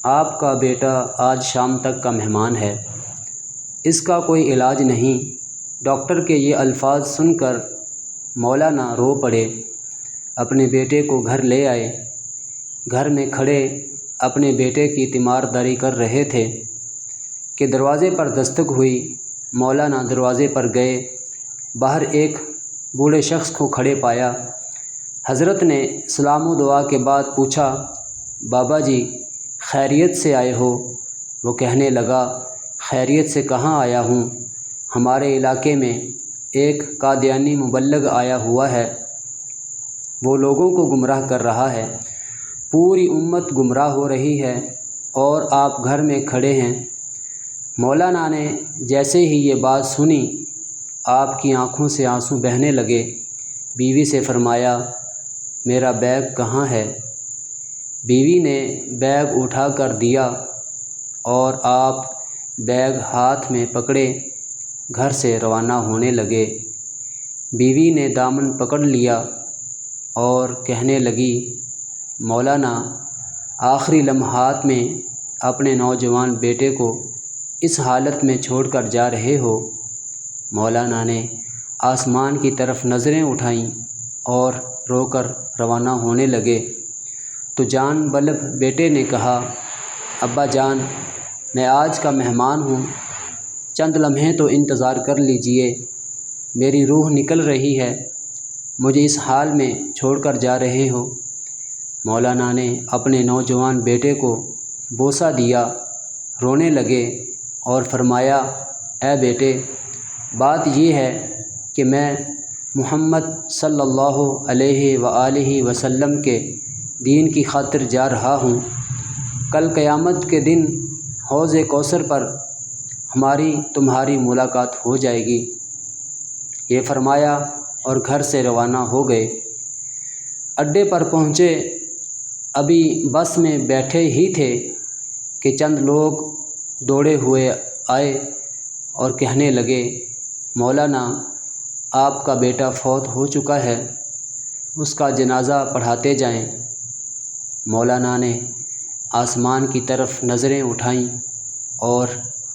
آپ کا بیٹا آج شام تک کا مہمان ہے، اس کا کوئی علاج نہیں۔ ڈاکٹر کے یہ الفاظ سن کر مولانا رو پڑے، اپنے بیٹے کو گھر لے آئے۔ گھر میں کھڑے اپنے بیٹے کی تیمارداری کر رہے تھے کہ دروازے پر دستک ہوئی۔ مولانا دروازے پر گئے، باہر ایک بوڑھے شخص کو کھڑے پایا۔ حضرت نے سلام و دعا کے بعد پوچھا، بابا جی خیریت سے آئے ہو؟ وہ کہنے لگا، خیریت سے کہاں آیا ہوں، ہمارے علاقے میں ایک قادیانی مبلغ آیا ہوا ہے، وہ لوگوں کو گمراہ کر رہا ہے، پوری امت گمراہ ہو رہی ہے اور آپ گھر میں کھڑے ہیں۔ مولانا نے جیسے ہی یہ بات سنی، آپ کی آنکھوں سے آنسو بہنے لگے۔ بیوی سے فرمایا، میرا بیگ کہاں ہے؟ بیوی نے بیگ اٹھا کر دیا اور آپ بیگ ہاتھ میں پکڑے گھر سے روانہ ہونے لگے۔ بیوی نے دامن پکڑ لیا اور کہنے لگی، مولانا آخری لمحات میں اپنے نوجوان بیٹے کو اس حالت میں چھوڑ کر جا رہے ہو؟ مولانا نے آسمان کی طرف نظریں اٹھائیں اور رو کر روانہ ہونے لگے تو جان بلب بیٹے نے کہا، ابا جان میں آج کا مہمان ہوں، چند لمحے تو انتظار کر لیجئے، میری روح نکل رہی ہے، مجھے اس حال میں چھوڑ کر جا رہے ہو۔ مولانا نے اپنے نوجوان بیٹے کو بوسہ دیا، رونے لگے اور فرمایا، اے بیٹے بات یہ ہے کہ میں محمد صلی اللہ علیہ وآلہ وسلم کے دین کی خاطر جا رہا ہوں، کل قیامت کے دن حوض کوثر پر ہماری تمہاری ملاقات ہو جائے گی۔ یہ فرمایا اور گھر سے روانہ ہو گئے۔ اڈے پر پہنچے، ابھی بس میں بیٹھے ہی تھے کہ چند لوگ دوڑے ہوئے آئے اور کہنے لگے، مولانا آپ کا بیٹا فوت ہو چکا ہے، اس کا جنازہ پڑھاتے جائیں۔ مولانا نے آسمان کی طرف نظریں اٹھائیں اور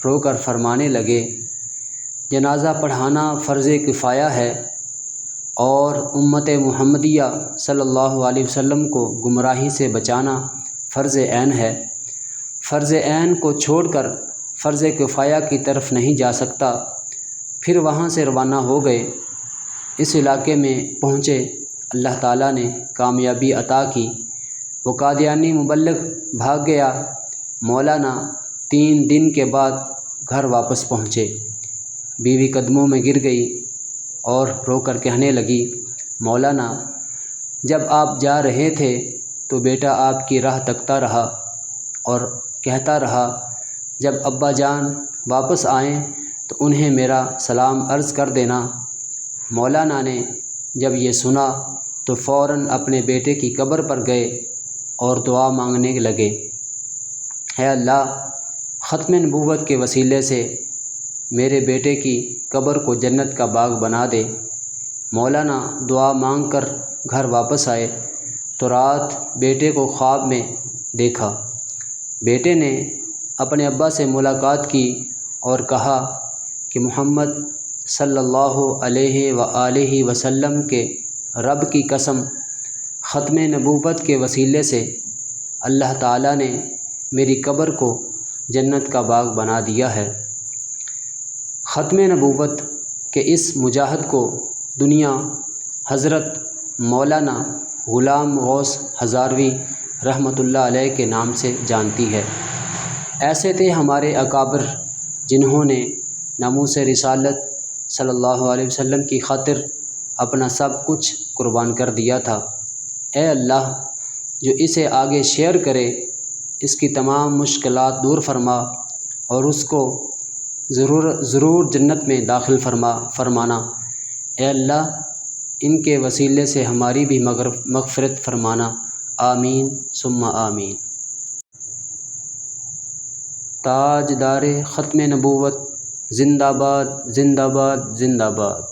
رو کر فرمانے لگے، جنازہ پڑھانا فرض کفایہ ہے اور امت محمدیہ صلی اللہ علیہ وسلم کو گمراہی سے بچانا فرض عین ہے۔ فرض عین کو چھوڑ کر فرض کفایہ کی طرف نہیں جا سکتا۔ پھر وہاں سے روانہ ہو گئے۔ اس علاقے میں پہنچے، اللہ تعالیٰ نے کامیابی عطا کی، وہ قادیانی مبلغ بھاگ گیا۔ مولانا 3 دن کے بعد گھر واپس پہنچے۔ بیوی قدموں میں گر گئی اور رو کر کہنے لگی، مولانا جب آپ جا رہے تھے تو بیٹا آپ کی راہ تکتا رہا اور کہتا رہا، جب ابا جان واپس آئیں تو انہیں میرا سلام عرض کر دینا۔ مولانا نے جب یہ سنا تو فوراً اپنے بیٹے کی قبر پر گئے اور دعا مانگنے لگے، اے اللہ ختم نبوت کے وسیلے سے میرے بیٹے کی قبر کو جنت کا باغ بنا دے۔ مولانا دعا مانگ کر گھر واپس آئے تو رات بیٹے کو خواب میں دیکھا۔ بیٹے نے اپنے ابا سے ملاقات کی اور کہا کہ محمد صلی اللہ علیہ وآلہ وسلم کے رب کی قسم، ختم نبوت کے وسیلے سے اللہ تعالیٰ نے میری قبر کو جنت کا باغ بنا دیا ہے۔ ختم نبوت کے اس مجاہد کو دنیا حضرت مولانا غلام غوث ہزاروی رحمۃ اللہ علیہ کے نام سے جانتی ہے۔ ایسے تھے ہمارے اکابر جنہوں نے ناموس رسالت صلی اللہ علیہ وسلم کی خاطر اپنا سب کچھ قربان کر دیا تھا۔ اے اللہ جو اسے آگے شیئر کرے اس کی تمام مشکلات دور فرما اور اس کو ضرور جنت میں داخل فرمانا۔ اے اللہ ان کے وسیلے سے ہماری بھی مغفرت فرمانا، آمین ثم آمین۔ تاجدار ختم نبوت زندہ باد، زندہ باد، زندہ باد۔